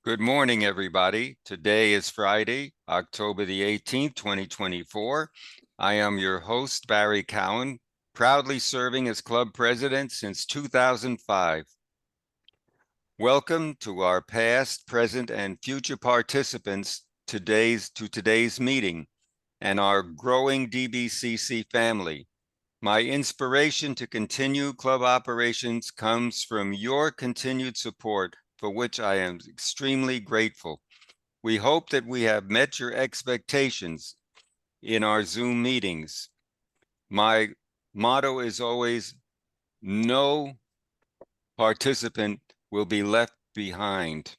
Good morning, everybody. Today is Friday, October the 18th, 2024. I am your host, Barry Cowan, proudly serving as club president since 2005. Welcome to our past, present, and future participants to today's meeting and our growing DBCC family. My inspiration to continue club operations comes from your continued support, for which I am extremely grateful. We hope that we have met your expectations in our Zoom meetings. My motto is always, no participant will be left behind.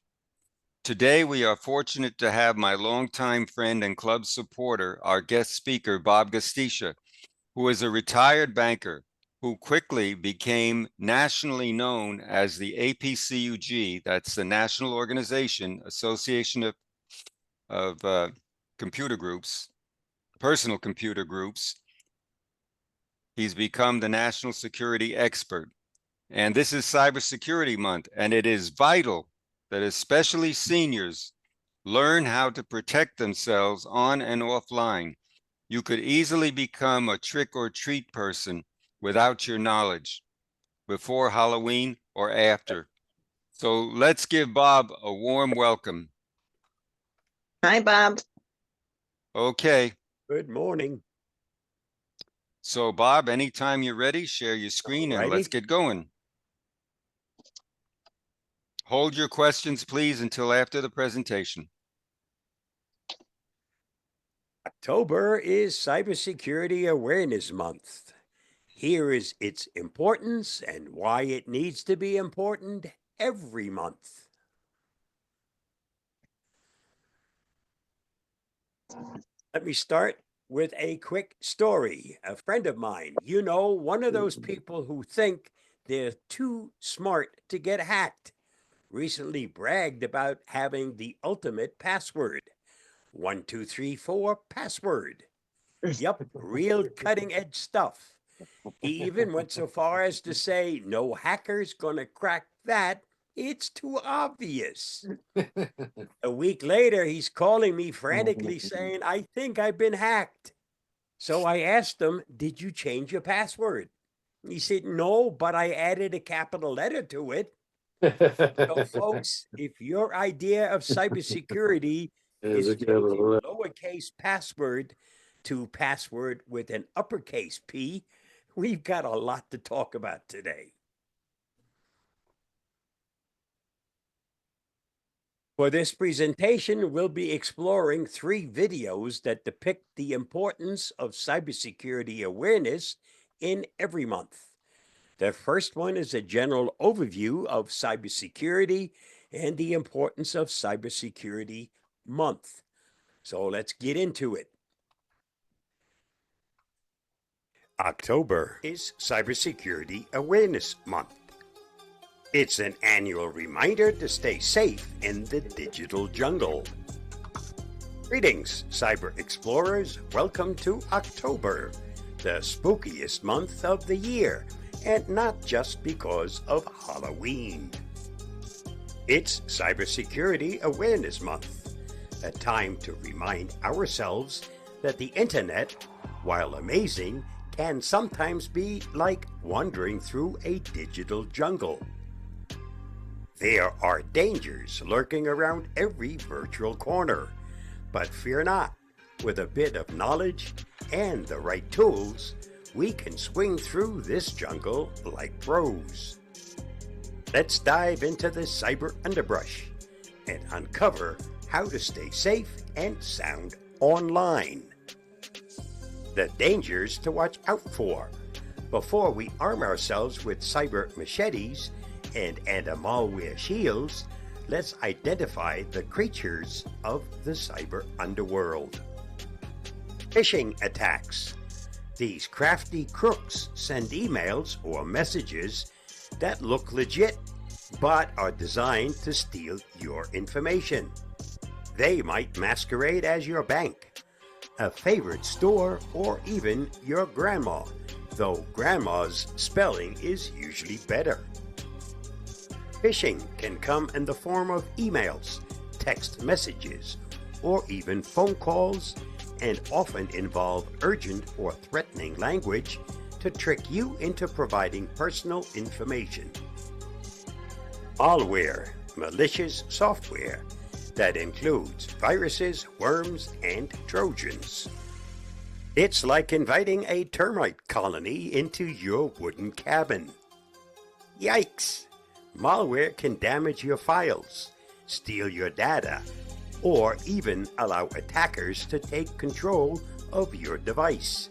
Today, we are fortunate to have my longtime friend and club supporter, our guest speaker, Bob Gastisha, who is a retired banker who quickly became nationally known as the APCUG, that's the National Organization, Association of Computer Groups, Personal Computer Groups. He's become the national security expert. And this is Cybersecurity Month, and it is vital that especially seniors learn how to protect themselves on and offline. You could easily become a trick or treat person without your knowledge before Halloween or after. So let's give Bob a warm welcome. Hi, Bob. Okay. Good morning. So Bob, anytime you're ready, share your screen and let's get going. Hold your questions, please, until after the presentation. October is Cybersecurity Awareness Month. Here is its importance and why it needs to be important every month. Let me start with a quick story. A friend of mine, one of those people who think they're too smart to get hacked, recently bragged about having the ultimate password. 1234 password. Yep, real cutting edge stuff. He even went so far as to say, no hacker's gonna crack that. It's too obvious. A week later, he's calling me frantically saying, I think I've been hacked. So I asked him, did you change your password? He said, no, but I added a capital letter to it. So, folks, if your idea of cybersecurity is changing lowercase password to password with an uppercase P, we've got a lot to talk about today. For this presentation, we'll be exploring 3 videos that depict the importance of cybersecurity awareness in every month. The first one is a general overview of cybersecurity and the importance of Cybersecurity Month. So let's get into it. October is Cybersecurity Awareness Month. It's an annual reminder to stay safe in the digital jungle. Greetings, cyber explorers. Welcome to October, the spookiest month of the year, and not just because of Halloween. It's Cybersecurity Awareness Month, a time to remind ourselves that the internet, while amazing, can sometimes be like wandering through a digital jungle. There are dangers lurking around every virtual corner, but fear not. With a bit of knowledge and the right tools, we can swing through this jungle like pros. Let's dive into the cyber underbrush and uncover how to stay safe and sound online. The dangers to watch out for. Before we arm ourselves with cyber machetes and anti-malware shields, let's identify the creatures of the cyber underworld. Phishing attacks. These crafty crooks send emails or messages that look legit, but are designed to steal your information. They might masquerade as your bank, a favorite store, or even your grandma, though grandma's spelling is usually better. Phishing can come in the form of emails, text messages or even phone calls, and often involve urgent or threatening language to trick you into providing personal information. Malware, malicious software that includes viruses, worms, and Trojans. It's like inviting a termite colony into your wooden cabin. Yikes! Malware can damage your files, steal your data, or even allow attackers to take control of your device.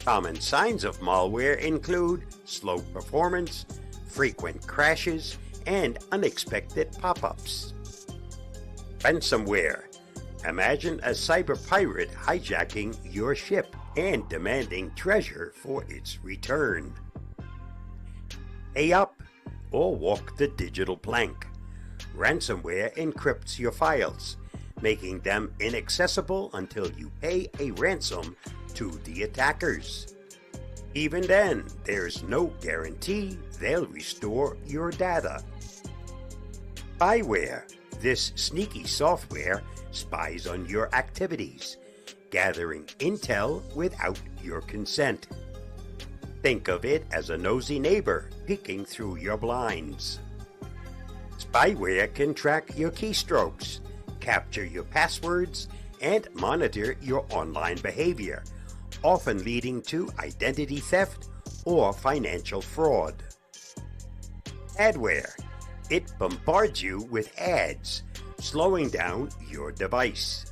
Common signs of malware include slow performance, frequent crashes, and unexpected pop-ups. Ransomware. Imagine a cyber pirate hijacking your ship and demanding treasure for its return. Pay up or walk the digital plank. Ransomware encrypts your files, making them inaccessible until you pay a ransom to the attackers. Even then, there's no guarantee they'll restore your data. Spyware. This sneaky software spies on your activities, gathering intel without your consent. Think of it as a nosy neighbor peeking through your blinds. Spyware can track your keystrokes, capture your passwords, and monitor your online behavior, often leading to identity theft or financial fraud. Adware. It bombards you with ads, slowing down your device.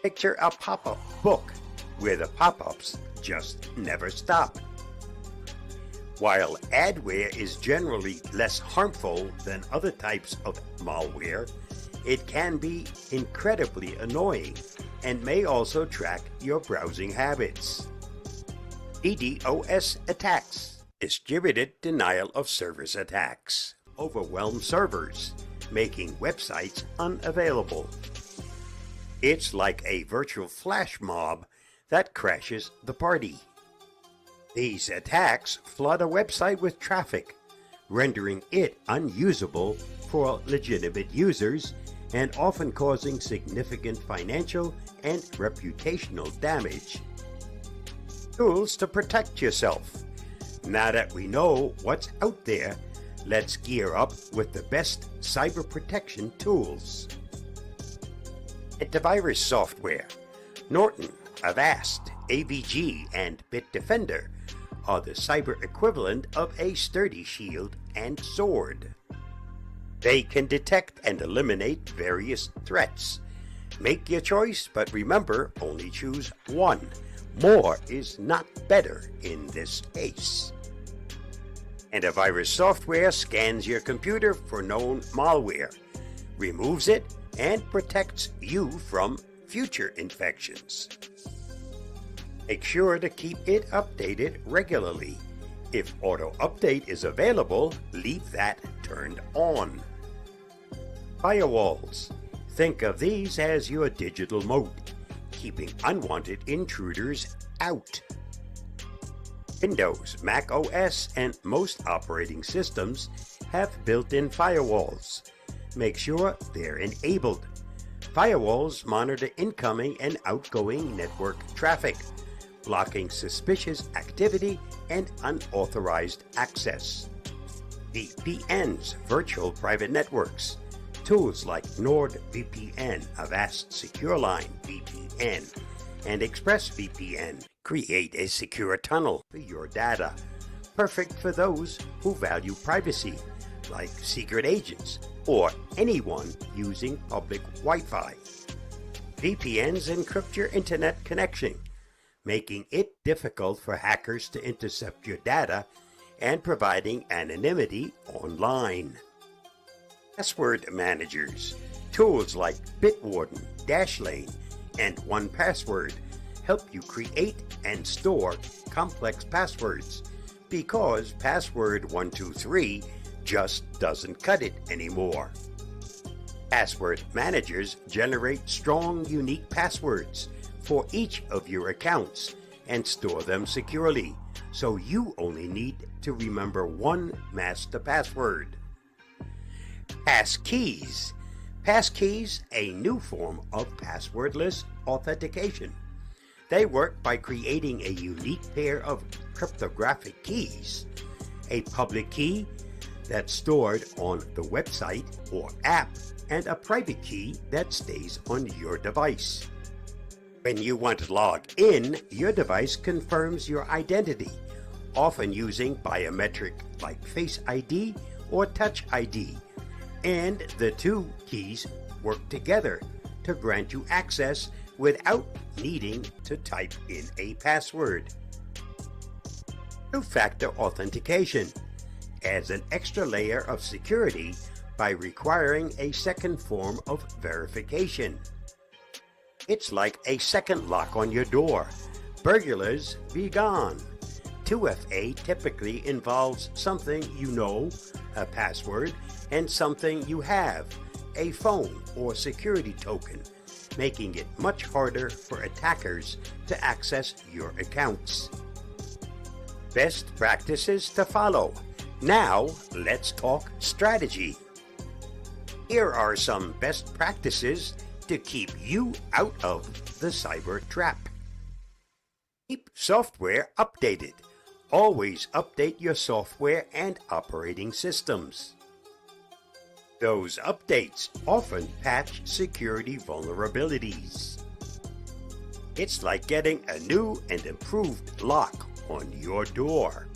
Picture a pop-up book where the pop-ups just never stop. While adware is generally less harmful than other types of malware, it can be incredibly annoying and may also track your browsing habits. DDoS attacks. Distributed denial of service attacks. Overwhelm servers, making websites unavailable. It's like a virtual flash mob that crashes the party. These attacks flood a website with traffic, rendering it unusable for legitimate users and often causing significant financial and reputational damage. Tools to protect yourself. Now that we know what's out there, let's gear up with the best cyber protection tools. Antivirus software. Norton, Avast, AVG, and Bitdefender are the cyber equivalent of a sturdy shield and sword. They can detect and eliminate various threats. Make your choice, but remember, only choose one. More is not better in this case. Antivirus software scans your computer for known malware, removes it, and protects you from future infections. Make sure to keep it updated regularly. If auto update is available, leave that turned on. Firewalls. Think of these as your digital moat, keeping unwanted intruders out. Windows, Mac OS, and most operating systems have built-in firewalls. Make sure they're enabled. Firewalls monitor incoming and outgoing network traffic, blocking suspicious activity and unauthorized access. VPNs, virtual private networks. Tools like NordVPN, Avast SecureLine VPN, and ExpressVPN create a secure tunnel for your data, perfect for those who value privacy, like secret agents or anyone using public Wi-Fi. VPNs encrypt your internet connection, making it difficult for hackers to intercept your data and providing anonymity online. Password managers. Tools like Bitwarden, Dashlane, and 1Password help you create and store complex passwords, because password 123 just doesn't cut it anymore. Password managers generate strong, unique passwords for each of your accounts and store them securely, so you only need to remember one master password. Passkeys. Passkeys, a new form of passwordless authentication. They work by creating a unique pair of cryptographic keys, a public key that's stored on the website or app, and a private key that stays on your device. When you want to log in, your device confirms your identity, often using biometric like Face ID or Touch ID, and the two keys work together to grant you access without needing to type in a password. Two-factor authentication adds an extra layer of security by requiring a second form of verification. It's like a second lock on your door. Burglars be gone. 2FA typically involves something you know, a password, and something you have, a phone or security token, making it much harder for attackers to access your accounts. Best practices to follow. Now, let's talk strategy. Here are some best practices to keep you out of the cyber trap. Keep software updated. Always update your software and operating systems. Those updates often patch security vulnerabilities. It's like getting a new and improved lock on your door.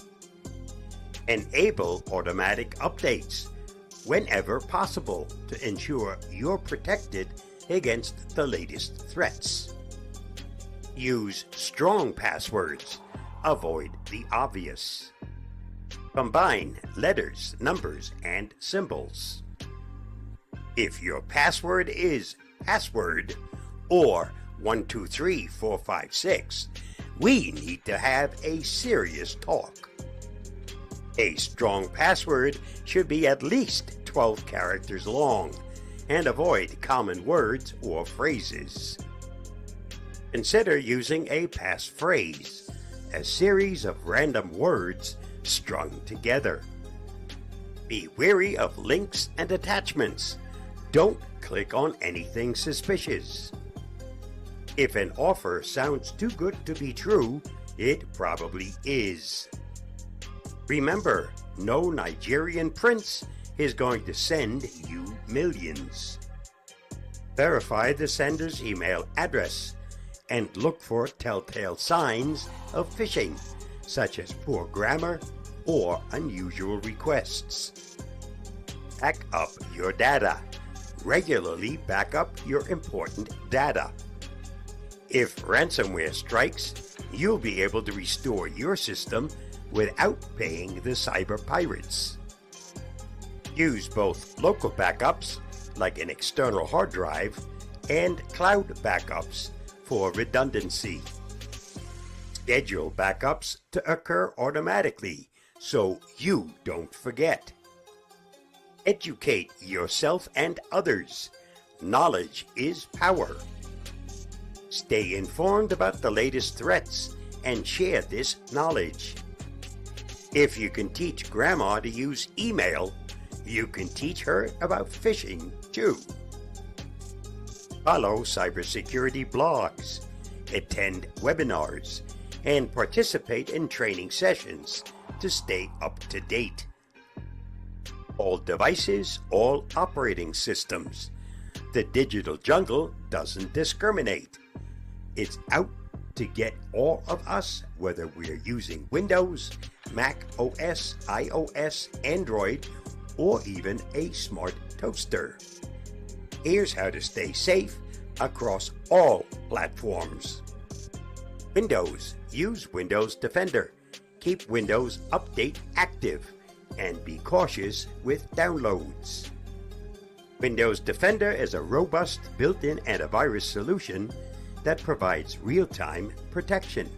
Enable automatic updates whenever possible to ensure you're protected against the latest threats. Use strong passwords. Avoid the obvious. Combine letters, numbers, and symbols. If your password is password or 123456, we need to have a serious talk. A strong password should be at least 12 characters long and avoid common words or phrases. Consider using a passphrase, a series of random words strung together. Be wary of links and attachments. Don't click on anything suspicious. If an offer sounds too good to be true, it probably is. Remember, no Nigerian prince is going to send you millions. Verify the sender's email address and look for telltale signs of phishing, such as poor grammar or unusual requests. Back up your data. Regularly back up your important data. If ransomware strikes, you'll be able to restore your system without paying the cyber pirates. Use both local backups, like an external hard drive, and cloud backups for redundancy. Schedule backups to occur automatically so you don't forget. Educate yourself and others. Knowledge is power. Stay informed about the latest threats and share this knowledge. If you can teach grandma to use email, you can teach her about phishing too. Follow cybersecurity blogs, attend webinars, and participate in training sessions to stay up to date. All devices, all operating systems. The digital jungle doesn't discriminate. It's out to get all of us, whether we're using Windows, Mac OS, iOS, Android, or even a smart toaster. Here's how to stay safe across all platforms. Windows. Use Windows Defender. Keep Windows Update active and be cautious with downloads. Windows Defender is a robust built-in antivirus solution that provides real-time protection.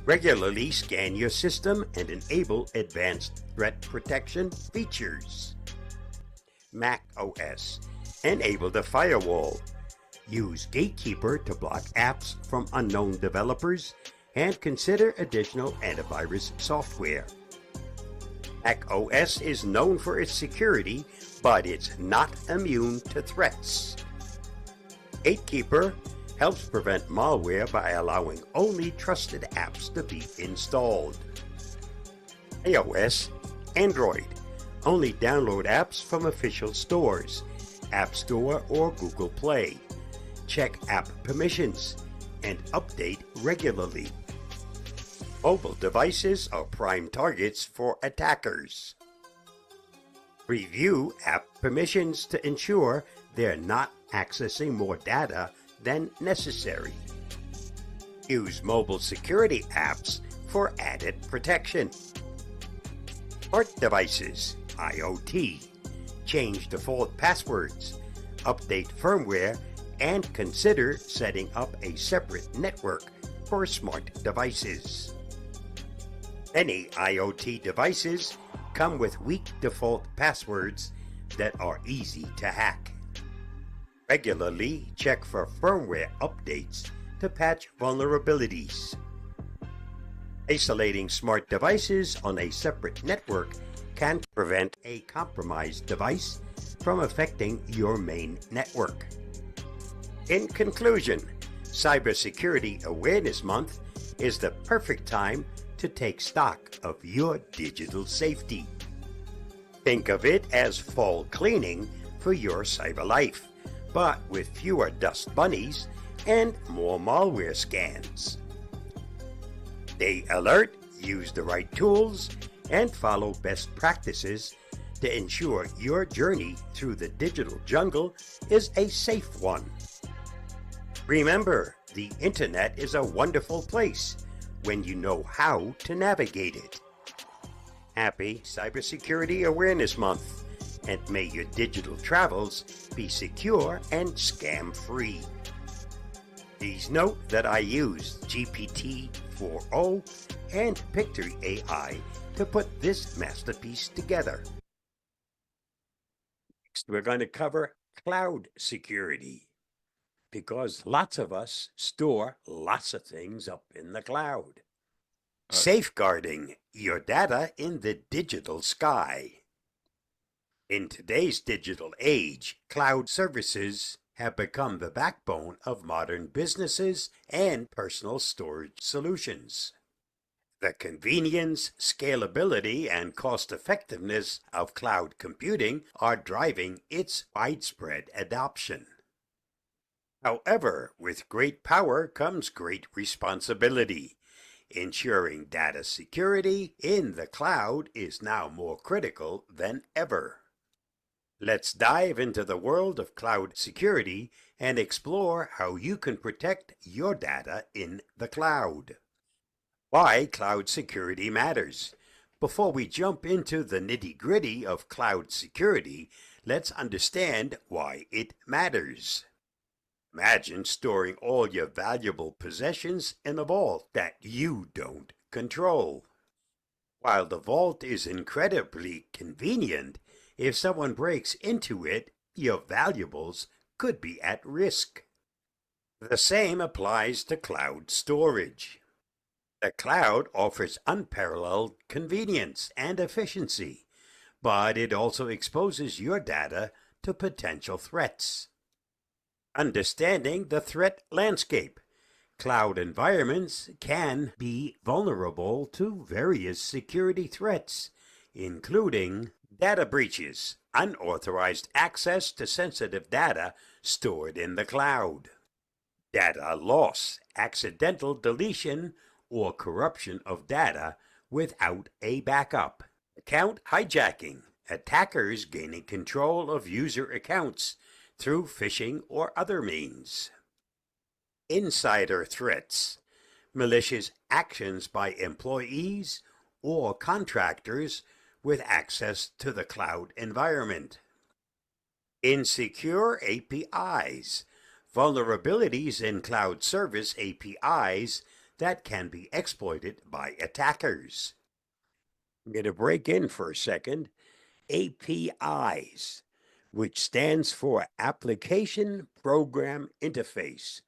Regularly scan your system and enable advanced threat protection features. Mac OS. Enable the firewall. Use Gatekeeper to block apps from unknown developers and consider additional antivirus software. Mac OS is known for its security, but it's not immune to threats. Gatekeeper helps prevent malware by allowing only trusted apps to be installed. iOS, Android, only download apps from official stores, App Store or Google Play. Check app permissions and update regularly. Mobile devices are prime targets for attackers. Review app permissions to ensure they're not accessing more data than necessary. Use mobile security apps for added protection. Smart devices, IoT. Change default passwords, update firmware, and consider setting up a separate network for smart devices. Many IoT devices come with weak default passwords that are easy to hack. Regularly check for firmware updates to patch vulnerabilities. Isolating smart devices on a separate network can prevent a compromised device from affecting your main network. In conclusion, Cybersecurity Awareness Month is the perfect time to take stock of your digital safety. Think of it as fall cleaning for your cyber life, but with fewer dust bunnies and more malware scans. Stay alert, use the right tools, and follow best practices to ensure your journey through the digital jungle is a safe one. Remember, the internet is a wonderful place when you know how to navigate it. Happy Cybersecurity Awareness Month, and may your digital travels be secure and scam-free. Please note that I used GPT-4o and Pictory AI to put this masterpiece together. Next, we're going to cover cloud security, because lots of us store lots of things up in the cloud. Safeguarding your data in the digital sky. In today's digital age, cloud services have become the backbone of modern businesses and personal storage solutions. The convenience, scalability, and cost-effectiveness of cloud computing are driving its widespread adoption. However, with great power comes great responsibility. Ensuring data security in the cloud is now more critical than ever. Let's dive into the world of cloud security and explore how you can protect your data in the cloud. Why cloud security matters. Before we jump into the nitty-gritty of cloud security, let's understand why it matters. Imagine storing all your valuable possessions in a vault that you don't control. While the vault is incredibly convenient, if someone breaks into it, your valuables could be at risk. The same applies to cloud storage. The cloud offers unparalleled convenience and efficiency, but it also exposes your data to potential threats. Understanding the threat landscape. Cloud environments can be vulnerable to various security threats, including data breaches, unauthorized access to sensitive data stored in the cloud, data loss, accidental deletion, or corruption of data without a backup, account hijacking, attackers gaining control of user accounts through phishing or other means. Insider threats, malicious actions by employees or contractors with access to the cloud environment. Insecure APIs, vulnerabilities in cloud service APIs that can be exploited by attackers. I'm going to break in for a second. APIs, which stands for Application Program Interface,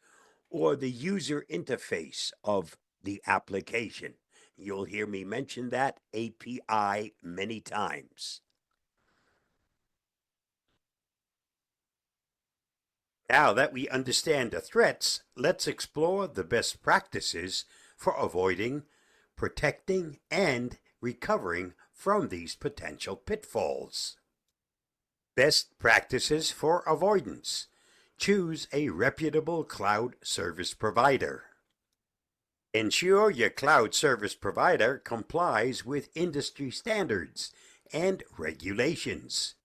or the user interface of the application. You'll hear me mention that API many times. Now that we understand the threats, let's explore the best practices for avoiding, protecting, and recovering from these potential pitfalls. Best practices for avoidance. Choose a reputable cloud service provider. Ensure your cloud service provider complies with industry standards and regulations.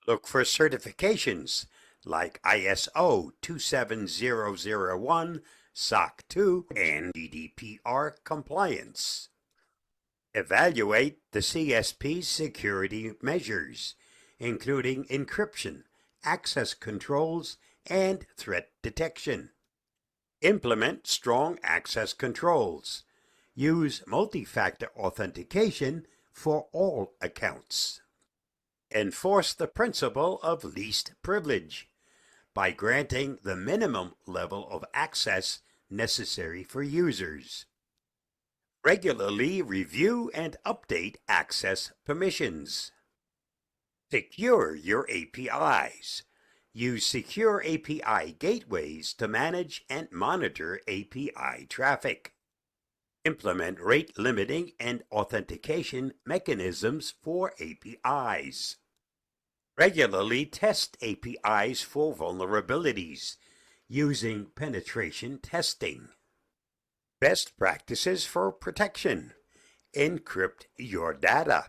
Look for certifications like ISO 27001, SOC 2, and GDPR compliance. Evaluate the CSP's security measures, including encryption, access controls, and threat detection. Implement strong access controls. Use multi-factor authentication for all accounts. Enforce the principle of least privilege by granting the minimum level of access necessary for users. Regularly review and update access permissions. Secure your APIs. Use secure API gateways to manage and monitor API traffic. Implement rate limiting and authentication mechanisms for APIs. Regularly test APIs for vulnerabilities using penetration testing. Best practices for protection. Encrypt your data.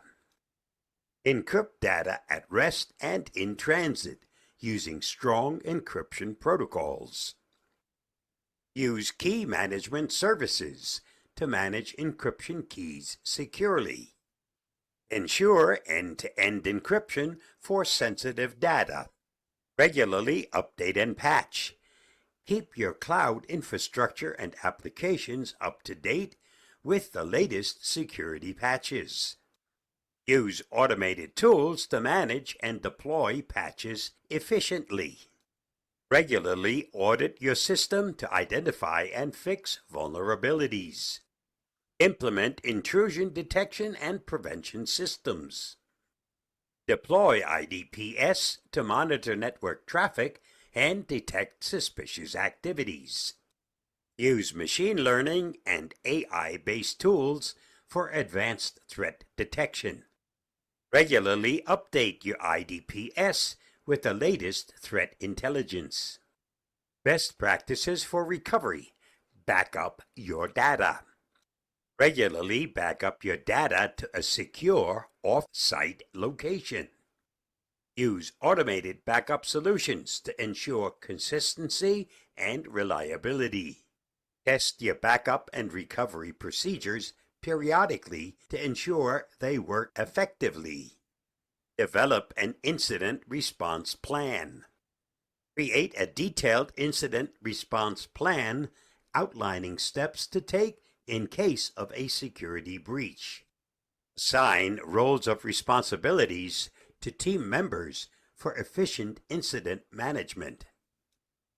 Encrypt data at rest and in transit using strong encryption protocols. Use key management services to manage encryption keys securely. Ensure end-to-end encryption for sensitive data. Regularly update and patch. Keep your cloud infrastructure and applications up to date with the latest security patches. Use automated tools to manage and deploy patches efficiently. Regularly audit your system to identify and fix vulnerabilities. Implement intrusion detection and prevention systems. Deploy IDPs to monitor network traffic and detect suspicious activities. Use machine learning and AI-based tools for advanced threat detection. Regularly update your IDPs with the latest threat intelligence. Best practices for recovery. Back up your data. Regularly back up your data to a secure off-site location. Use automated backup solutions to ensure consistency and reliability. Test your backup and recovery procedures periodically to ensure they work effectively. Develop an incident response plan. Create a detailed incident response plan outlining steps to take in case of a security breach. Assign roles of responsibilities to team members for efficient incident management.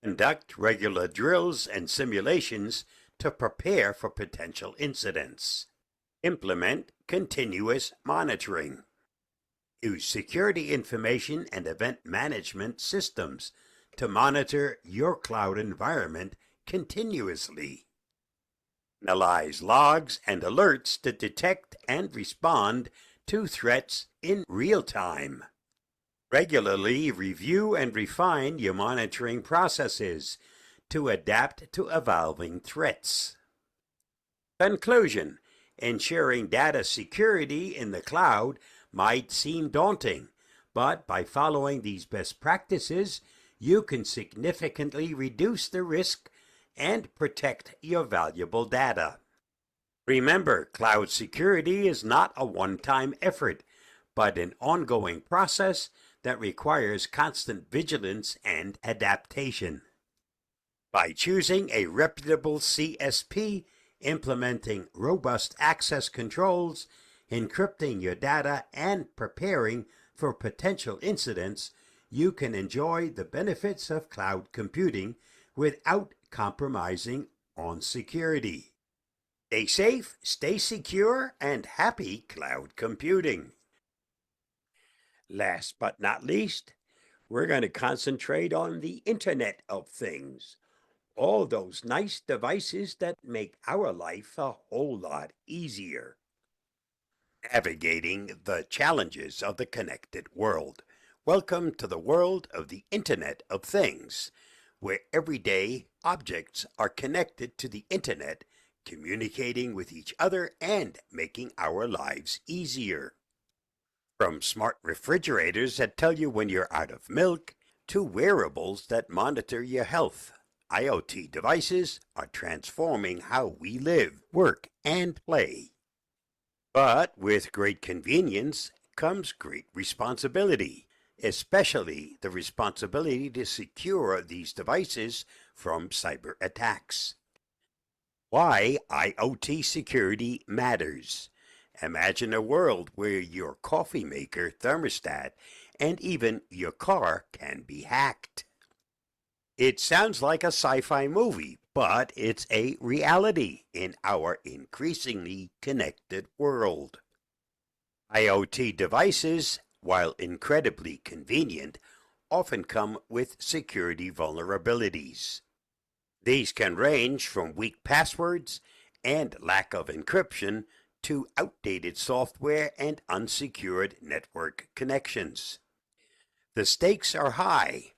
Conduct regular drills and simulations to prepare for potential incidents. Implement continuous monitoring. Use security information and event management systems to monitor your cloud environment continuously. Analyze logs and alerts to detect and respond to threats in real time. Regularly review and refine your monitoring processes to adapt to evolving threats. Conclusion: ensuring data security in the cloud might seem daunting, but by following these best practices, you can significantly reduce the risk and protect your valuable data. Remember, cloud security is not a one-time effort, but an ongoing process that requires constant vigilance and adaptation. By choosing a reputable CSP, implementing robust access controls, encrypting your data, and preparing for potential incidents, you can enjoy the benefits of cloud computing without compromising on security. Stay safe, stay secure, and happy cloud computing. Last but not least, we're going to concentrate on the Internet of Things. All those nice devices that make our life a whole lot easier. Navigating the challenges of the connected world. Welcome to the world of the Internet of Things, where everyday objects are connected to the Internet, communicating with each other and making our lives easier. From smart refrigerators that tell you when you're out of milk, to wearables that monitor your health, IoT devices are transforming how we live, work, and play. But with great convenience comes great responsibility, especially the responsibility to secure these devices from cyber attacks. Why IoT security matters. Imagine a world where your coffee maker, thermostat, and even your car can be hacked. It sounds like a sci-fi movie, but it's a reality in our increasingly connected world. IoT devices, while incredibly convenient, often come with security vulnerabilities. These can range from weak passwords and lack of encryption to outdated software and unsecured network connections. The stakes are high.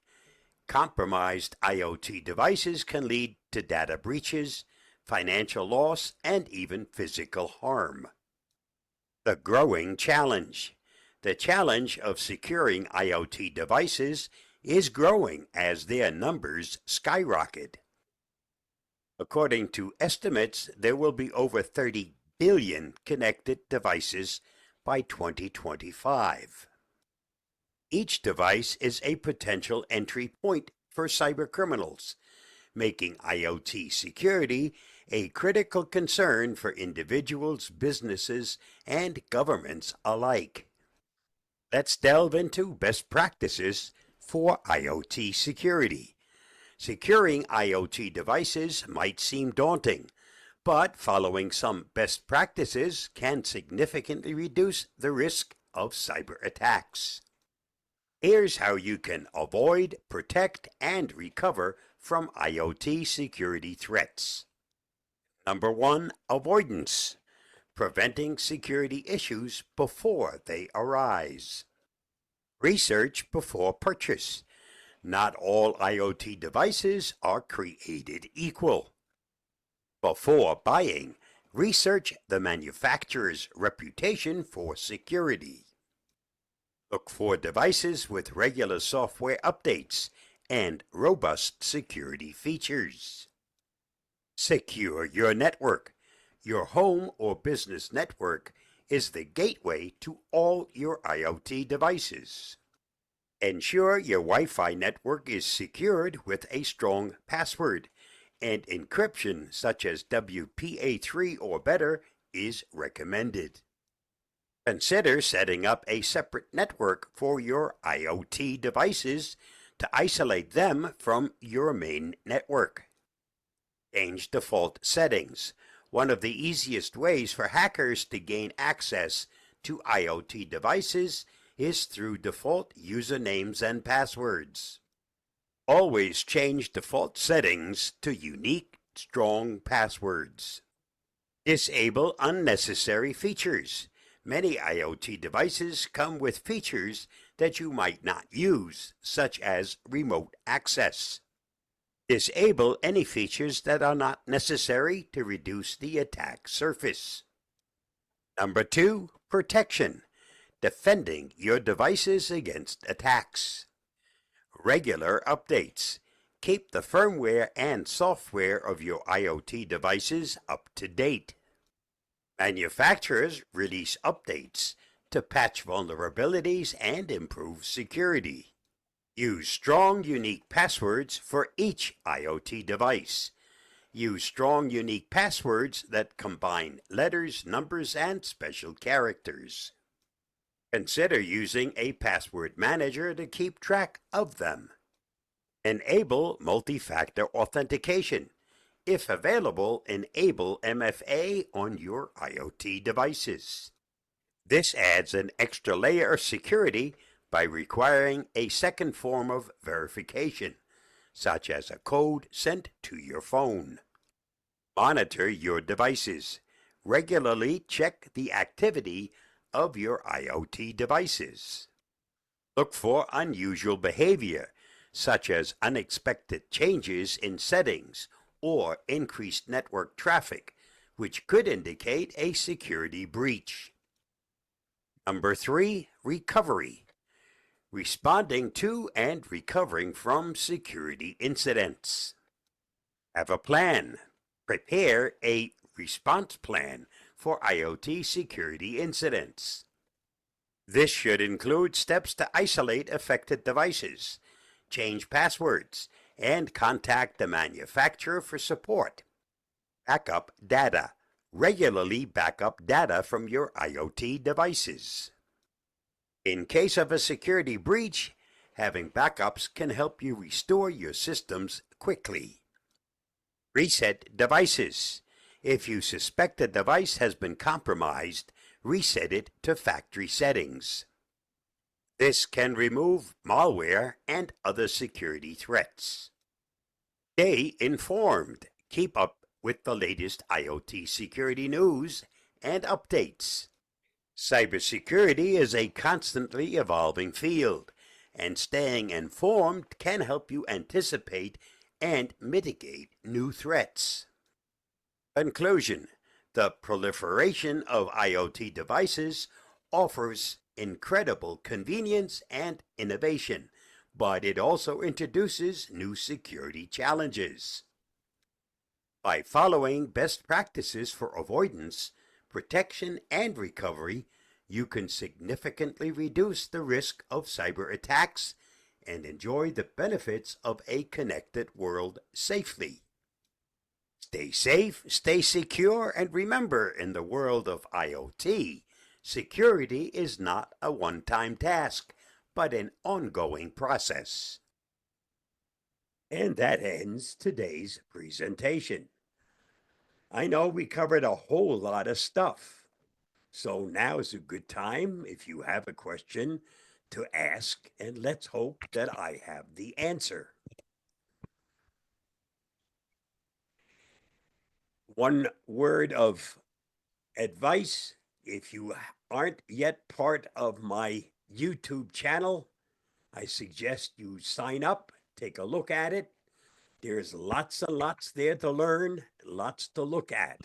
Compromised IoT devices can lead to data breaches, financial loss, and even physical harm. The growing challenge. The challenge of securing IoT devices is growing as their numbers skyrocket. According to estimates, there will be over 30 billion connected devices by 2025. Each device is a potential entry point for cybercriminals, making IoT security a critical concern for individuals, businesses, and governments alike. Let's delve into best practices for IoT security. Securing IoT devices might seem daunting, but following some best practices can significantly reduce the risk of cyber attacks. Here's how you can avoid, protect, and recover from IoT security threats. Number 1, avoidance. Preventing security issues before they arise. Research before purchase. Not all IoT devices are created equal. Before buying, research the manufacturer's reputation for security. Look for devices with regular software updates and robust security features. Secure your network. Your home or business network is the gateway to all your IoT devices. Ensure your Wi-Fi network is secured with a strong password, and encryption such as WPA3 or better is recommended. Consider setting up a separate network for your IoT devices to isolate them from your main network. Change default settings. One of the easiest ways for hackers to gain access to IoT devices is through default usernames and passwords. Always change default settings to unique, strong passwords. Disable unnecessary features. Many IoT devices come with features that you might not use, such as remote access. Disable any features that are not necessary to reduce the attack surface. Number 2, protection. Defending your devices against attacks. Regular updates. Keep the firmware and software of your IoT devices up to date. Manufacturers release updates to patch vulnerabilities and improve security. Use strong, unique passwords for each IoT device. Use strong, unique passwords that combine letters, numbers, and special characters. Consider using a password manager to keep track of them. Enable multi-factor authentication. if available, enable MFA on your IoT devices. This adds an extra layer of security by requiring a second form of verification, such as a code sent to your phone. Monitor your devices. Regularly check the activity of your IoT devices. Look for unusual behavior, such as unexpected changes in settings or increased network traffic, which could indicate a security breach. Number 3, recovery. Responding to and recovering from security incidents. Have a plan. Prepare a response plan for IoT security incidents. This should include steps to isolate affected devices, change passwords, and contact the manufacturer for support. Backup data. Regularly backup data from your IoT devices. In case of a security breach, having backups can help you restore your systems quickly. Reset devices. If you suspect a device has been compromised, reset it to factory settings. This can remove malware and other security threats. Stay informed. Keep up with the latest IoT security news and updates. Cybersecurity is a constantly evolving field, and staying informed can help you anticipate and mitigate new threats. Conclusion: the proliferation of IoT devices offers incredible convenience and innovation, but it also introduces new security challenges. By following best practices for avoidance, protection, and recovery, you can significantly reduce the risk of cyber attacks and enjoy the benefits of a connected world safely. Stay safe, stay secure, and remember, in the world of IoT, security is not a one-time task, but an ongoing process. And that ends today's presentation. I know we covered a whole lot of stuff, so now is a good time, if you have a question, to ask, and let's hope that I have the answer. One word of advice: if you aren't yet part of my YouTube channel, I suggest you sign up, take a look at it. There's lots and lots there to learn, lots to look at.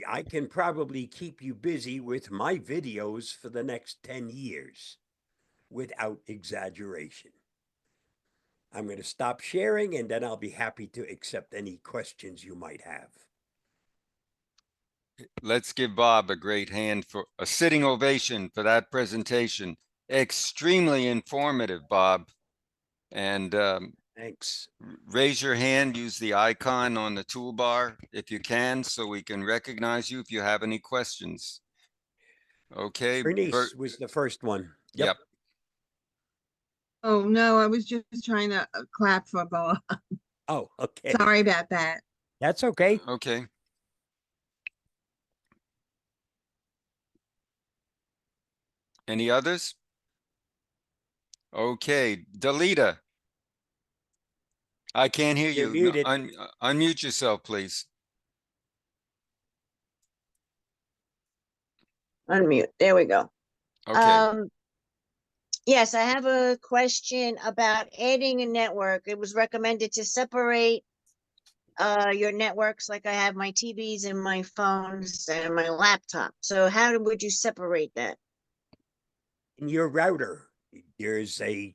I can probably keep you busy with my videos for the next 10 years, without exaggeration. I'm going to stop sharing, and then I'll be happy to accept any questions you might have. Let's give Bob a great hand for a sitting ovation for that presentation. Extremely informative, Bob. And Thanks. raise your hand, use the icon on the toolbar if you can, so we can recognize you if you have any questions. Okay. Bernice was the first one. Yep. Oh, no, I was just trying to clap for Bob. Oh, okay. Sorry about that. That's okay. Okay. Any others? Okay, Delita. I can't hear You're you. muted. Unmute yourself, please. Unmute. There we go. Okay. Yes, I have a question about adding a network. It was recommended to separate your networks, like I have my TVs and my phones and my laptop. So how would you separate that? In your router, there's a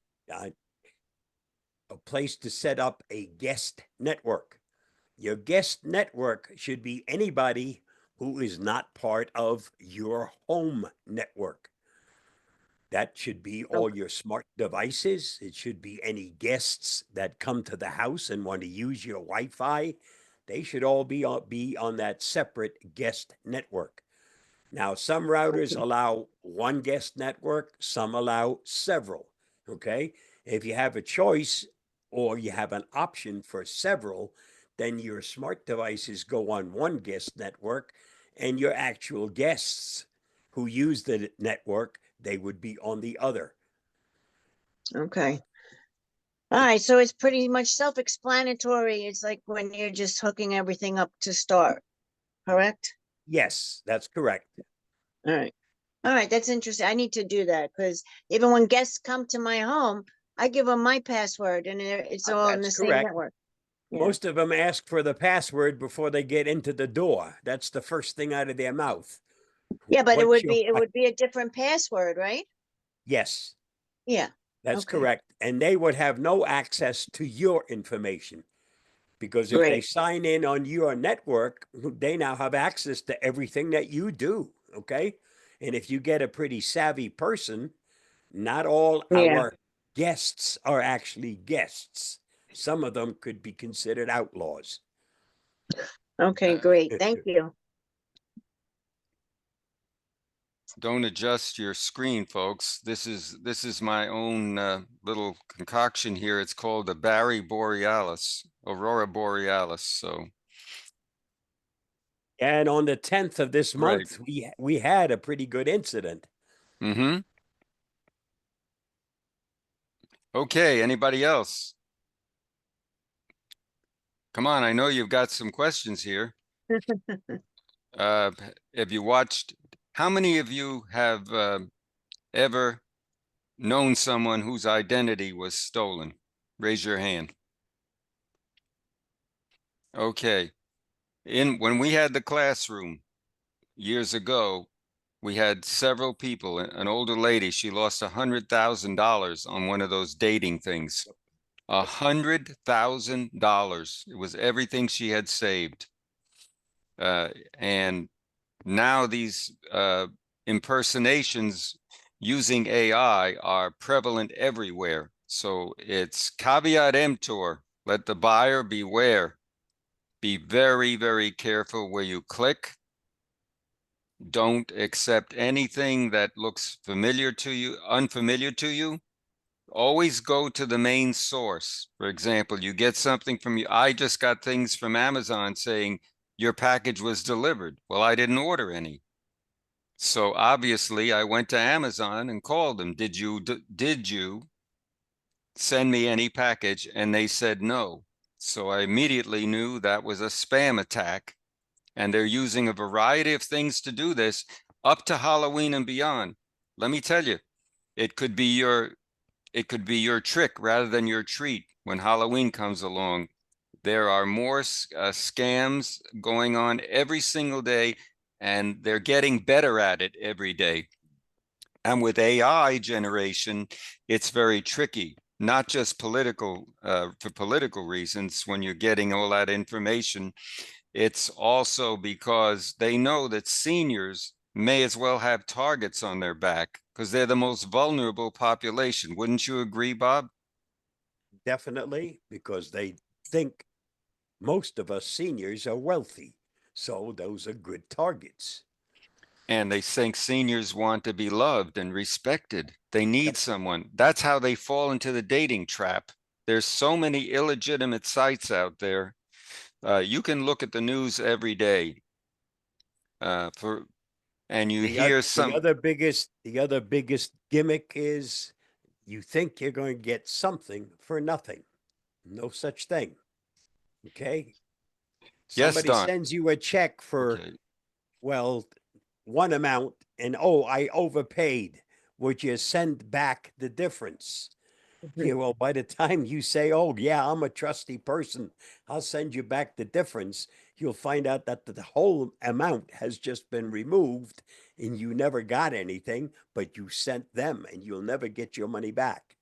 place to set up a guest network. Your guest network should be anybody who is not part of your home network. That should be all your smart devices. It should be any guests that come to the house and want to use your Wi-Fi. They should all be on that separate guest network. Now, some routers allow one guest network, some allow several, okay? If you have a choice or you have an option for several, then your smart devices go on one guest network, and your actual guests who use the network, they would be on the other. Okay. All right, so it's pretty much self-explanatory. It's like when you're just hooking everything up to start, correct? Yes, that's correct. All right. All right, that's interesting. I need to do that because even when guests come to my home, I give them my password and it's all in That's the same correct. network. Yeah. Most of them ask for the password before they get into the door. That's the first thing out of their mouth. Yeah, but What's your it would be a different password, right? Yes, Yeah. that's Okay. correct. And they would have no access to your information because if they Great. sign in on your network, they now have access to everything that you do. Okay. And if you get a pretty savvy person, not all Yeah. our guests are actually guests. Some of them could be considered outlaws. Okay, great. Thank you. Don't adjust your screen, folks. This is my own little concoction here. It's called the Aurora Borealis. So, And on the 10th of this right. month, we had a pretty good incident. Mm-hmm. Okay, anybody else? Come on, I know you've got some questions here. Have you watched, how many of you have ever known someone whose identity was stolen? Raise your hand. Okay. When we had the classroom years ago, we had several people, an older lady, she lost $100,000 on one of those dating things. $100,000. It was everything she had saved. And now these impersonations using AI are prevalent everywhere. So it's caveat emptor, let the buyer beware. Be very, very careful where you click. Don't accept anything that looks familiar to you, unfamiliar to you. Always go to the main source. For example, you get something from you. I just got things from Amazon saying your package was delivered. Well, I didn't order any. So obviously I went to Amazon and called them. Did you send me any package? And they said no. So I immediately knew that was a spam attack. And they're using a variety of things to do this up to Halloween and beyond. Let me tell you, it could be your trick rather than your treat when Halloween comes along. There are more scams going on every single day, and they're getting better at it every day. And with AI generation, it's very tricky, not just political, for political reasons when you're getting all that information. It's also because they know that seniors may as well have targets on their back because they're the most vulnerable population. Wouldn't you agree, Bob? Definitely, because they think most of us seniors are wealthy. So those are good targets. And they think seniors want to be loved and respected. They need someone. That's how they fall into the dating trap. There's so many illegitimate sites out there. You can look at the news every day and you hear The some. other biggest gimmick is you think you're going to get something for nothing. No such thing. Okay? Yes, Somebody Don. sends you a check for, Okay. well, one amount, and oh, I overpaid. Would you send back the difference? Yeah, well, by the time you say, oh, yeah, I'm a trusty person, I'll send you back the difference, you'll find out that the whole amount has just been removed and you never got anything, but you sent them and you'll never get your money back.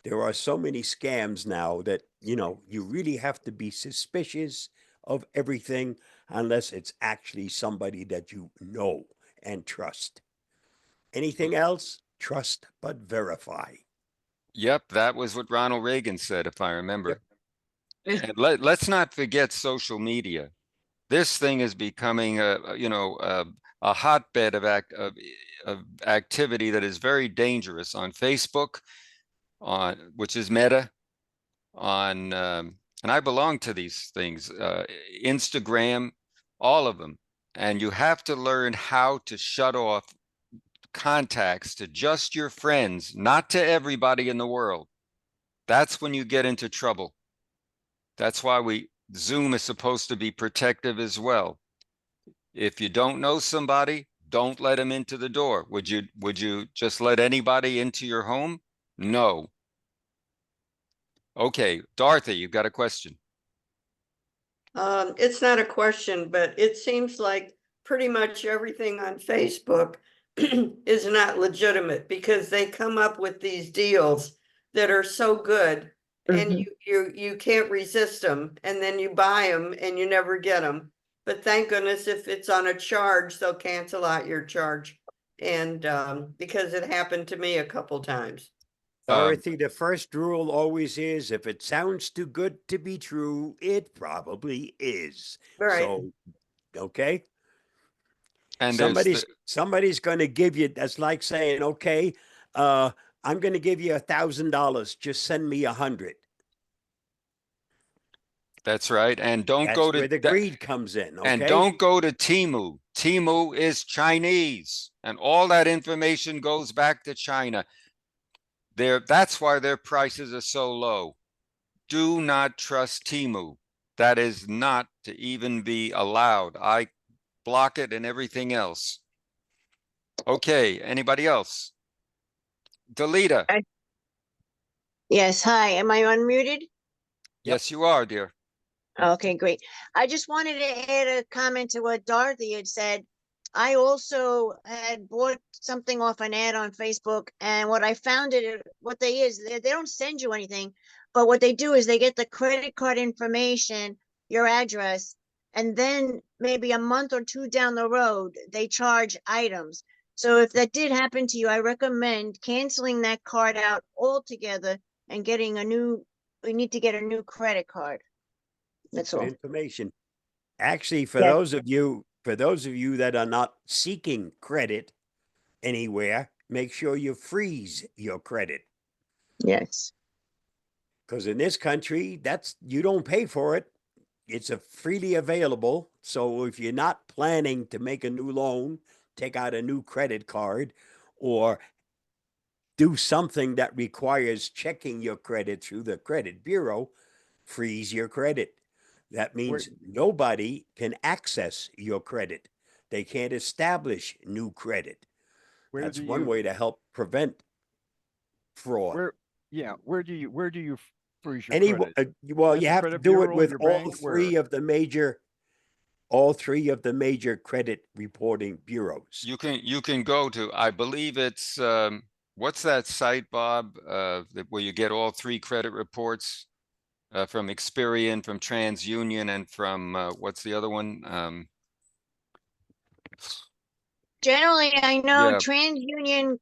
There are so many scams now that, you really have to be suspicious of everything unless it's actually somebody that you know and trust. Anything else? Trust but verify. Yep, that was what Ronald Reagan said, if I Yep. remember. And let's not forget social media. This thing is becoming a hotbed of activity that is very dangerous on Facebook, on which is Meta, on and I belong to these things, Instagram, all of them. And you have to learn how to shut off contacts to just your friends, not to everybody in the world. That's when you get into trouble. That's why Zoom is supposed to be protective as well. If you don't know somebody, don't let them into the door. Would you just let anybody into your home? No. Okay, Dorothy, you've got a question. It's not a question, but it seems like pretty much everything on Facebook is not legitimate because they come up with these deals that are so good and Mhm. you can't resist them, and then you buy them and you never get them. But thank goodness if it's on a charge, they'll cancel out your charge. And because it happened to me a couple times. Dorothy, the first rule always is if it sounds too good to be true, it probably is. Right. So, okay. And there's Somebody's going to give you, that's like saying, okay, I'm going to give you $1,000. Just send me 100. that's right. And don't That's go where to the greed comes in. and Okay. don't go to Temu. Temu is Chinese, and all that information goes back to China. That's why their prices are so low. Do not trust Temu. That is not to even be allowed. I block it and everything else. Okay, anybody else? Delita. Yes, hi. Am I unmuted? Yes, you are, dear. Okay, great. I just wanted to add a comment to what Dorothy had said. I also had bought something off an ad on Facebook, and what I found what they don't send you anything, but what they do is they get the credit card information, your address, and then maybe a month or two down the road, they charge items. So if that did happen to you, I recommend canceling that card out altogether and getting we need to get a new credit card. That's Good all. information. Actually, Yes. for those of you that are not seeking credit anywhere, make sure you freeze your credit. Yes. Because in this country, you don't pay for it. It's a freely available. So if you're not planning to make a new loan, take out a new credit card, or do something that requires checking your credit through the credit bureau, freeze your credit. That means nobody can access your credit. They can't establish new credit. That's one way to help prevent fraud. Where do you freeze your Any credit? well, At you the have to credit do it bureau, with your bank, where? all three of the major credit reporting bureaus. You can go to, I believe it's what's that site, Bob, where you get all three credit reports from Experian, from TransUnion, and from what's the other one? Generally, I know Yeah, TransUnion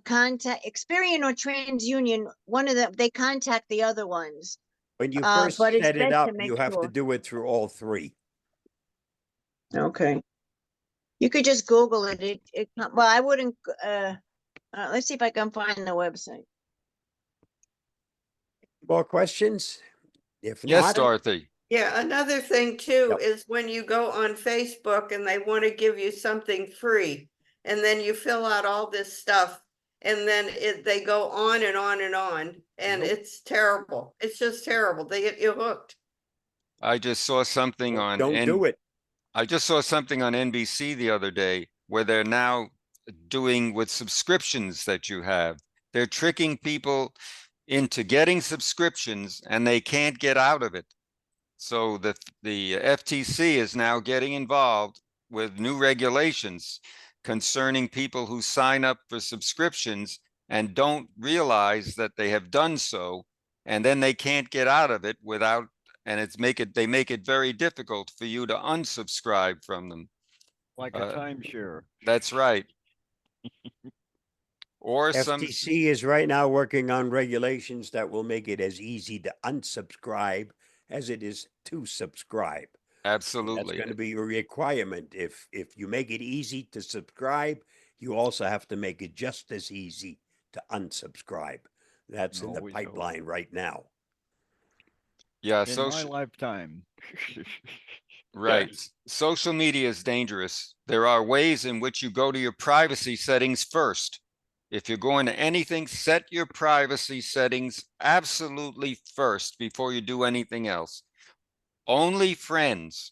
contact Experian or TransUnion, one of them, they contact the other ones. When you But first it's set it best to up, make you have to sure. do it through all three. Okay. You could just Google it. Well, I wouldn't let's see if I can find the website. More questions? If yes, not, Dorothy. Yeah, another thing too Yep. is when you go on Facebook and they want to give you something free, and then you fill out all this stuff, and then they go on and on and on, and Nope. it's terrible. It's just terrible. They get you hooked. I just saw something on don't do it. I just saw something on NBC the other day where they're now doing with subscriptions that you have. They're tricking people into getting subscriptions and they can't get out of it. So the FTC is now getting involved with new regulations concerning people who sign up for subscriptions and don't realize that they have done so, and then they can't get out of it without, and they make it very difficult for you to unsubscribe from them. Like a timeshare. That's right. Or some, FTC is right now working on regulations that will make it as easy to unsubscribe as it is to subscribe. That's absolutely. going to be a requirement. If you make it easy to subscribe, you also have to make it just as easy to unsubscribe. That's in the No, we know. pipeline right now. Yeah, in my lifetime. right. Social media is dangerous. There are ways in which you go to your privacy settings first. If you're going to anything, set your privacy settings absolutely first before you do anything else. Only friends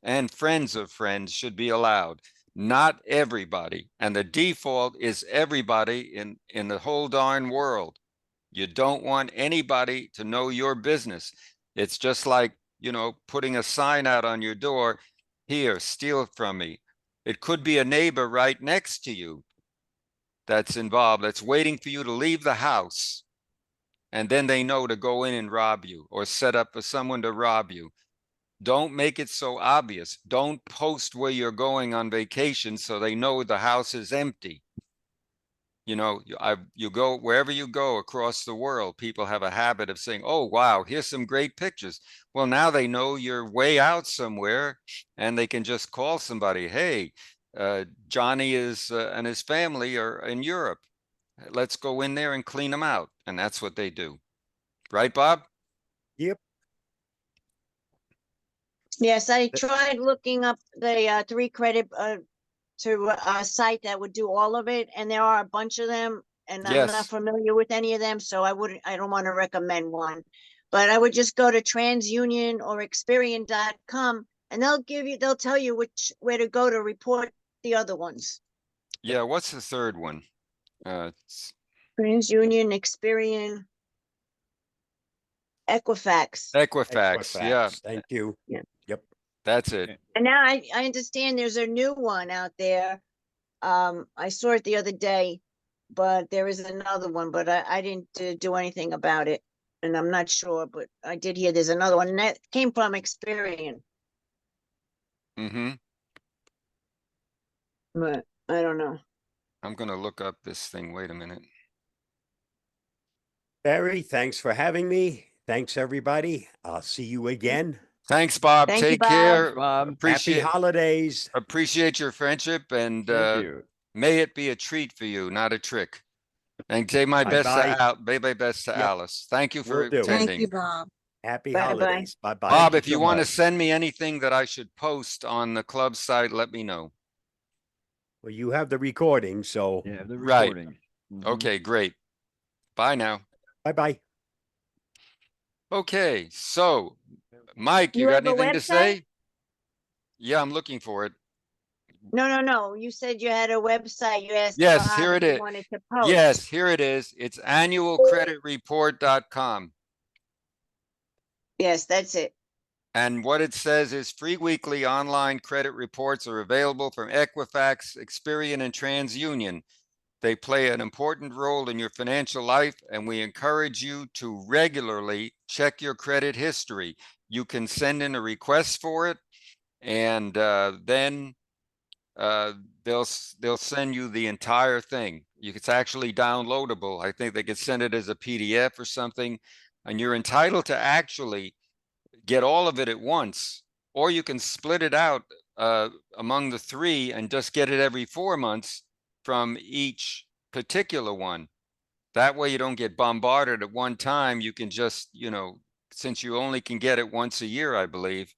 and friends of friends should be allowed, not everybody. And the default is everybody in the whole darn world. You don't want anybody to know your business. It's just like, putting a sign out on your door, here, steal from me. It could be a neighbor right next to you that's involved, that's waiting for you to leave the house. And then they know to go in and rob you or set up for someone to rob you. Don't make it so obvious. Don't post where you're going on vacation so they know the house is empty. You go wherever you go across the world, people have a habit of saying, oh, wow, here's some great pictures. Well, now they know you're way out somewhere and they can just call somebody. Hey, Johnny and his family are in Europe. Let's go in there and clean them out. And that's what they do. Right, Bob? Yep. Yes, I tried looking up the 3 credit to a site that would do all of it, and there are a bunch of them, and I'm not Yes. familiar with any of them, so I don't want to recommend one. But I would just go to TransUnion or Experian.com, and they'll tell you where to go to report the other ones. Yeah, what's the third one? TransUnion, Experian, Equifax. Equifax. Yeah, Thank you. Yeah. Yep. that's it. And now I understand there's a new one out there. I saw it the other day, but there is another one, but I didn't do anything about it. And I'm not sure, but I did hear there's another one, and that came from Experian. Mm-hmm. But I don't know. I'm going to look up this thing. Wait a minute. Barry, thanks for having me. Thanks, everybody. I'll see you again. Thanks, Bob. Thank you, Take Bob. care. Thanks, Bob. Happy Appreciate holidays. your friendship, and Thank you. may it be a treat for you, not a trick. And say my best Bye-bye. my best to Yep. Alice. Thank you for Will do. attending. Thank you, Bob. Happy Bye-bye. holidays. Bye-bye. Bob, Thank if you you so want to much. send me anything that I should post on the club site, let me know. Well, you have the recording, so Yeah, the Right. recording. Mhm. Okay, great. Bye now. bye-bye. Okay, so Mike, you You got have a anything to website? say? Yeah, I'm looking for it. No. You said you had a website. You asked Yes, Bob here if it he is. wanted to post. Yes, here it is. It's annualcreditreport.com. Yes, that's it. And what it says is free weekly online credit reports are available from Equifax, Experian, and TransUnion. They play an important role in your financial life, and we encourage you to regularly check your credit history. You can send in a request for it, and then they'll send you the entire thing. It's actually downloadable. I think they could send it as a PDF or something, and you're entitled to actually get all of it at once, or you can split it out among the 3 and just get it every 4 months from each particular one. That way you don't get bombarded at one time. You can just, since you only can get it once a year, I believe,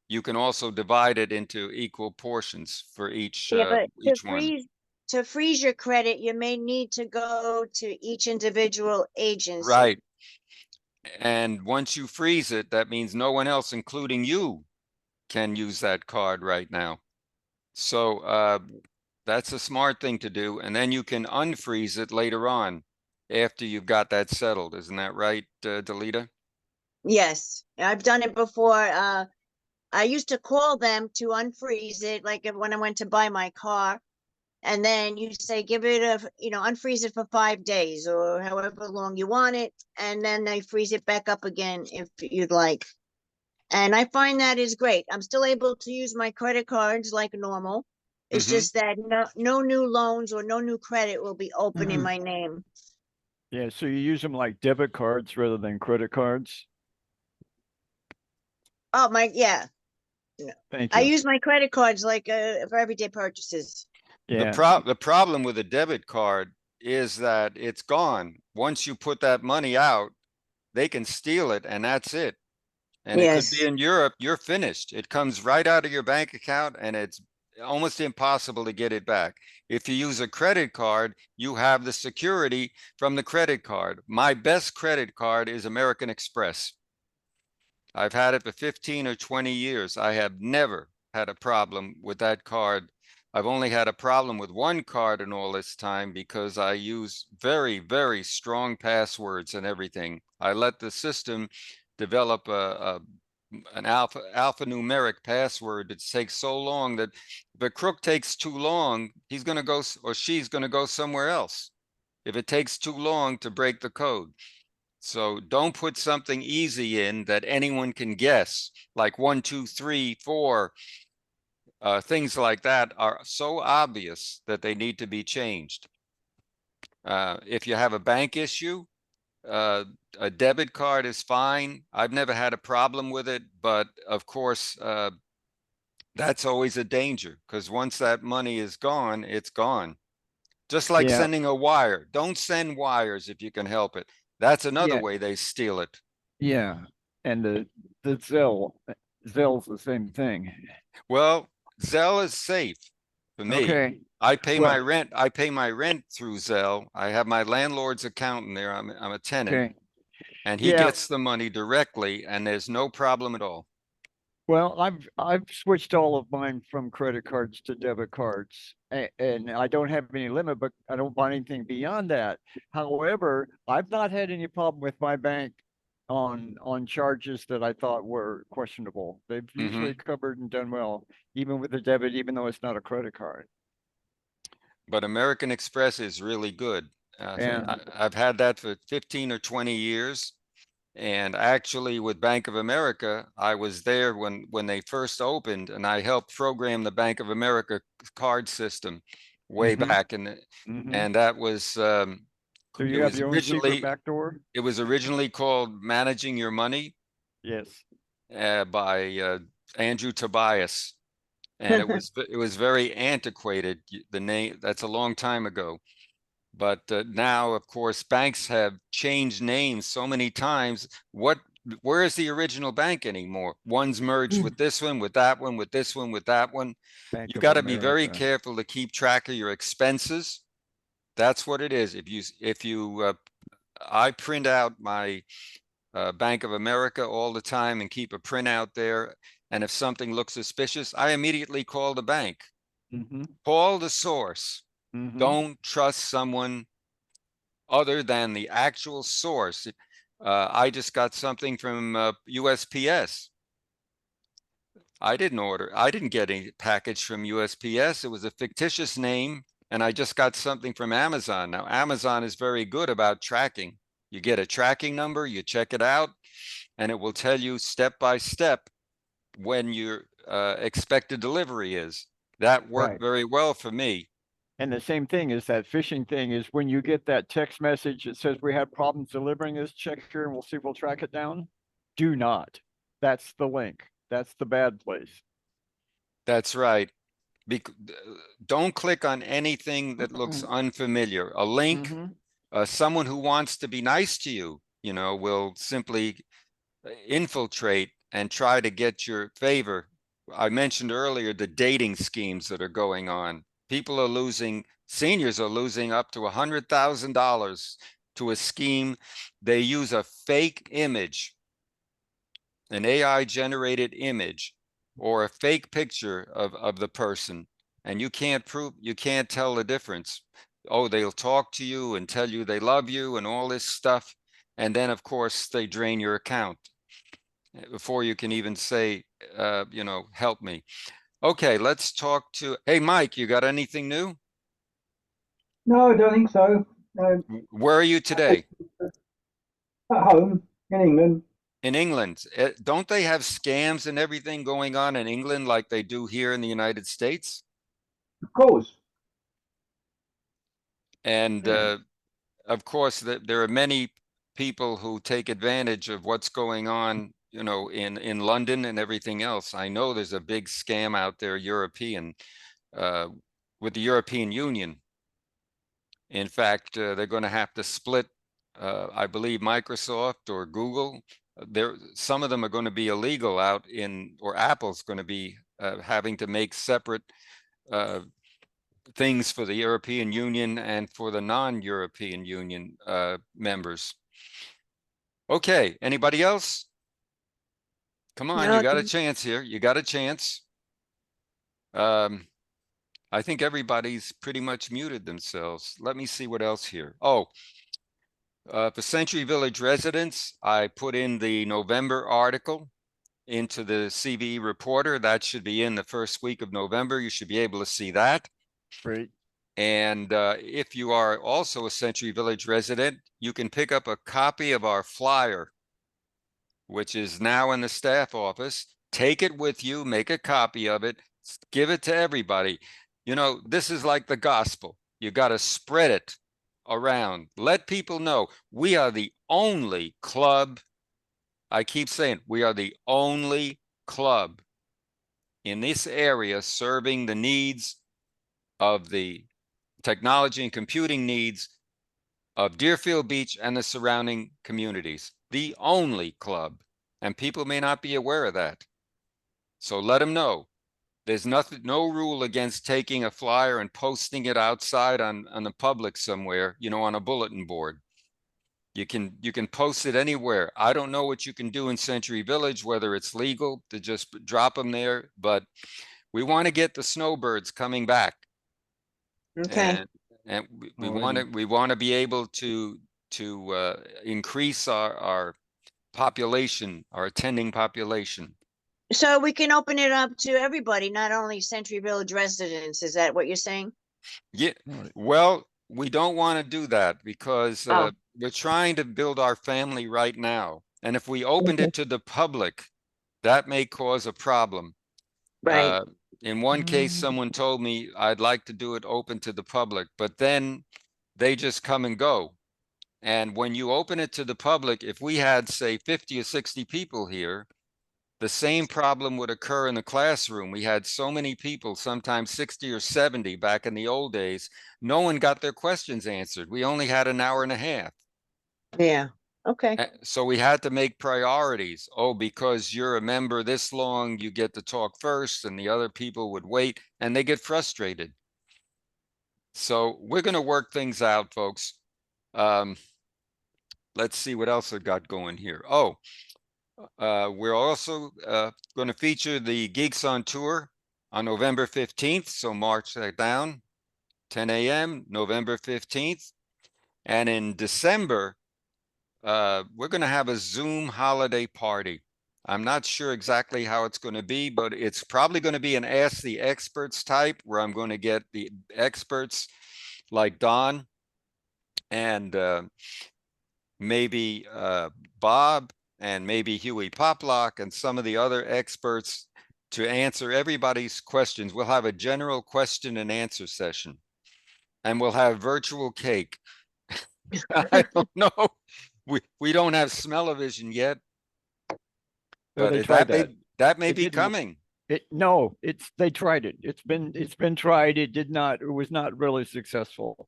you can also divide it into equal portions for each But one. to freeze your credit, you may need to go to each individual agency. Right. And once you freeze it, that means no one else, including you, can use that card right now. So that's a smart thing to do. And then you can unfreeze it later on after you've got that settled. Isn't that right, Delita? Yes, I've done it before. I used to call them to unfreeze it, like when I went to buy my car. And then you say, give it unfreeze it for 5 days or however long you want it. And then they freeze it back up again if you'd like. And I find that is great. I'm still able to use my credit cards like normal. It's just that no new loans or no new credit will be open in my name. Yeah, so you use them like debit cards rather than credit cards? Oh, yeah. Thank I you. use my credit cards like for everyday purchases. Yeah, The problem with a debit card is that it's gone. Once you put that money out, they can steal it, and that's it. And it could be Yes. in Europe, you're finished. It comes right out of your bank account and it's almost impossible to get it back. If you use a credit card, you have the security from the credit card. My best credit card is American Express. I've had it for 15 or 20 years. I have never had a problem with that card. I've only had a problem with one card in all this time because I use very, very strong passwords and everything. I let the system develop an alphanumeric password. It takes so long that if a crook takes too long, he's going to go or she's going to go somewhere else if it takes too long to break the code. So don't put something easy in that anyone can guess, like 1, 2, 3, 4. Things like that are so obvious that they need to be changed. If you have a bank issue, a debit card is fine. I've never had a problem with it, but of course, that's always a danger because once that money is gone, it's gone. Just like Yeah, sending a wire. Don't send wires if you can help it. That's another yeah, way they steal it. yeah. And the Zell's the same thing. Well, Zelle is safe for me. Okay. I pay Well, my rent. I pay my rent through Zelle. I have my landlord's account in there. I'm a tenant, okay. and he Yeah. gets the money directly, and there's no problem at all. Well, I've switched all of mine from credit cards to debit cards, and I don't have any limit, but I don't buy anything beyond that. However, I've not had any problem with my bank on charges that I thought were questionable. They've usually covered and done well, even with the debit, even though it's not a credit card. But American Express is really good. Yeah. I've had that for 15 or 20 years. And actually with Bank of America, I was there when they first opened and I helped program the Bank of America card system way Mhm. back. Mhm. And that was, So it you have was your own secret originally, back door? it was originally called Managing Your Money Yes. by Andrew Tobias. And it was very antiquated. The name, that's a long time ago. But now, of course, banks have changed names so many times. Where is the original bank anymore? One's merged with this one, with that one, with this one, with that one. Bank You of got to be very America. careful to keep track of your expenses. That's what it is. I print out my Bank of America all the time and keep a printout there. And if something looks suspicious, I immediately call the bank. Mhm. Call the source. Mhm. Don't trust someone other than the actual source. I just got something from USPS. I didn't get any package from USPS. It was a fictitious name, and I just got something from Amazon. Now, Amazon is very good about tracking. You get a tracking number, you check it out, and it will tell you step by step when your expected delivery is. That worked Right. very well for me. And the same thing is that phishing thing is when you get that text message that says we have problems delivering this, check here and we'll see if we'll track it down. Do not. That's the link. That's the bad place. That's right. Don't click on anything that looks unfamiliar. A link, Mm-hmm. someone who wants to be nice to you, will simply infiltrate and try to get your favor. I mentioned earlier the dating schemes that are going on. Seniors are losing up to $100,000 to a scheme. They use a fake image, an AI generated image, or a fake picture of the person. And you can't tell the difference. Oh, they'll talk to you and tell you they love you and all this stuff. And then, of course, they drain your account before you can even say, help me. Okay, let's talk to, hey, Mike, you got anything new? No, I don't think so. No, Where are you today? at home in England, In England. Don't they have scams and everything going on in England like they do here in the United States? of course. And Yeah. of course, there are many people who take advantage of what's going on, in London and everything else. I know there's a big scam out there, European, with the European Union. In fact, they're going to have to split, I believe, Microsoft or Google some of them are going to be illegal out in, or Apple's going to be having to make separate things for the European Union and for the non-European Union members. Okay, anybody else? Come on, No, you got a chance here. You got a chance. I think everybody's pretty much muted themselves. Let me see what else here. Oh, for Century Village residents, I put in the November article into the CVE Reporter. That should be in the first week of November. You should be able to see that. Great. And if you are also a Century Village resident, you can pick up a copy of our flyer, which is now in the staff office. Take it with you, make a copy of it, give it to everybody. You know, this is like the gospel. You got to spread it around. Let people know we are the only club. I keep saying we are the only club in this area serving the needs of the technology and computing needs of Deerfield Beach and the surrounding communities. The only club. And people may not be aware of that. So let them know. There's nothing, no rule against taking a flyer and posting it outside on the public somewhere, you know, on a bulletin board. You can post it anywhere. I don't know what you can do in Century Village, whether it's legal to just drop them there, but we want to get the snowbirds coming back. okay. And we want to be able to increase our population, our attending population. So we can open it up to everybody, not only Century Village residents. Is that what you're saying? Yeah, well, we don't want to do that because Oh. we're trying to build our family right now. And if we opened it to the public, that may cause a problem. Right. In one case, someone told me I'd like to do it open to the public, but then they just come and go. And when you open it to the public, if we had, say, 50 or 60 people here, the same problem would occur in the classroom. We had so many people, sometimes 60 or 70 back in the old days. No one got their questions answered. We only had an hour and a half. Yeah. Okay. So we had to make priorities. Oh, because you're a member this long, you get to talk first, and the other people would wait, and they get frustrated. So we're going to work things out, folks. Let's see what else I got going here. Oh, we're also going to feature the Geeks on Tour on November 15th. So march that down, 10 a.m., November 15th. And in December, we're going to have a Zoom holiday party. I'm not sure exactly how it's going to be, but it's probably going to be an Ask the Experts type where I'm going to get the experts like Don and maybe Bob and maybe Huey Poplock and some of the other experts to answer everybody's questions. We'll have a general question and answer session, and we'll have virtual cake. I don't know. We don't have smell-o-vision yet, So they but tried that. that may It be didn't- coming. No, they tried it. It's been tried. It was not really successful.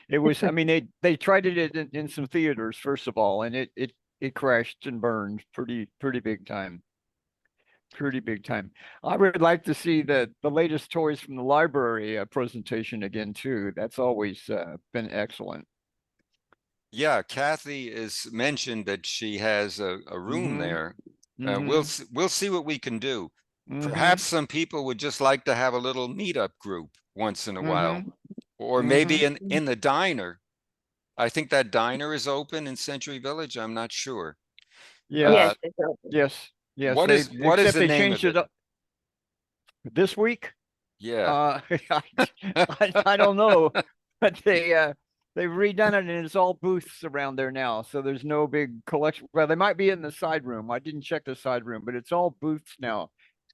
It was, I mean, they tried it in some theaters, first of all, and it crashed and burned pretty big time. Pretty big time. I would like to see the latest toys from the library presentation again too. That's always been excellent. Yeah, Kathy is mentioned that she has a room Mhm. there. Mhm. We'll see what we can do. Mhm. Perhaps some people would just like to have a little meetup group once in a while, Mhm. or maybe in the diner. I think that diner is open in Century Village. I'm not sure. Yes. Yes. it's open. Yes. Yes. What is except the they name changed of it it? up this week. Yeah. I don't know, but they've redone it and it's all booths around there now. So there's no big collection. Well, they might be in the side room. I didn't check the side room, but it's all booths now.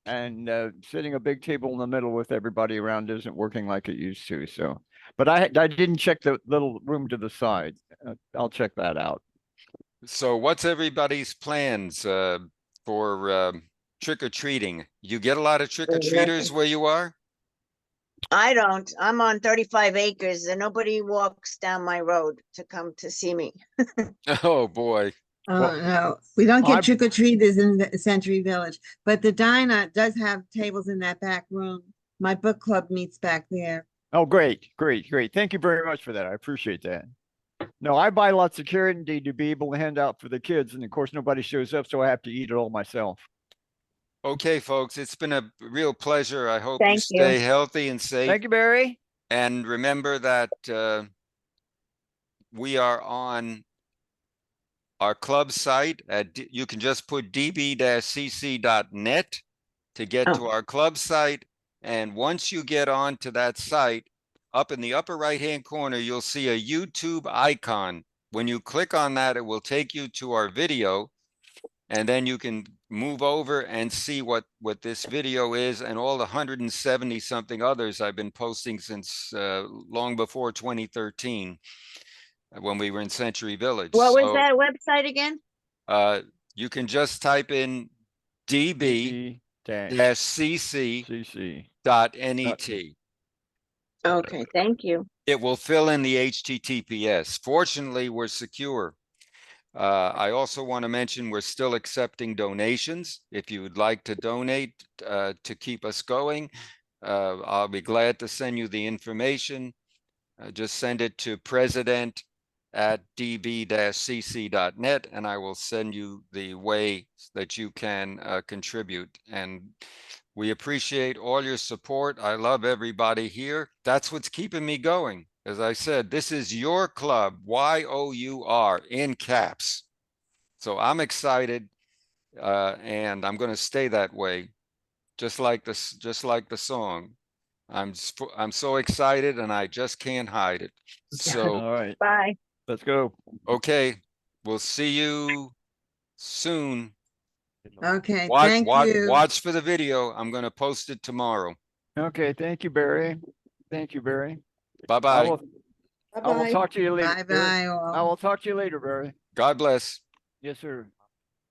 And sitting a big table in the middle with everybody around isn't working like it used to. So, but I didn't check the little room to the side. I'll check that out. So what's everybody's plans for trick-or-treating? You get a lot of trick-or-treaters where you are? I don't. I'm on 35 acres and nobody walks down my road to come to see me. Oh boy. Oh, Well, no, we don't I- get trick or treaters in the Century Village, but the diner does have tables in that back room. My book club meets back there. Oh, great, great, great. Thank you very much for that. I appreciate that. No, I buy lots of candy to be able to hand out for the kids, and of course, nobody shows up, so I have to eat it all myself. Okay, folks, it's been a real pleasure. I hope you Thank you. stay healthy and safe. Thank you, Barry. And remember that we are on our club site you can just put db-cc.net to get to our club site. And once you get onto that site, up in the upper right-hand corner, you'll see a YouTube icon. When you click on that, it will take you to our video. And then you can move over and see what this video is and all the 170 something others I've been posting since long before 2013 when we were in Century Village. What was So, that website again? you can just type in db-cc.net. CC. Okay, thank you. It will fill in the HTTPS. Fortunately, we're secure. I also want to mention we're still accepting donations. If you would like to donate to keep us going, I'll be glad to send you the information. Just send it to president@db-cc.net, and I will send you the way that you can contribute. And we appreciate all your support. I love everybody here. That's what's keeping me going. As I said, this is your club, YOUR, in caps. So I'm excited, and I'm going to stay that way, just like the song. I'm so excited, and I just can't hide it. So, All right, Bye. let's go. okay, we'll see you soon. Okay, Watch, thank watch, you. watch for the video. I'm going to post it tomorrow. Okay, thank you, Barry. Thank you, Barry. I Bye-bye. will talk to you later. Barry. Bye-bye I all. will talk to you later, Barry. God bless. Yes, sir.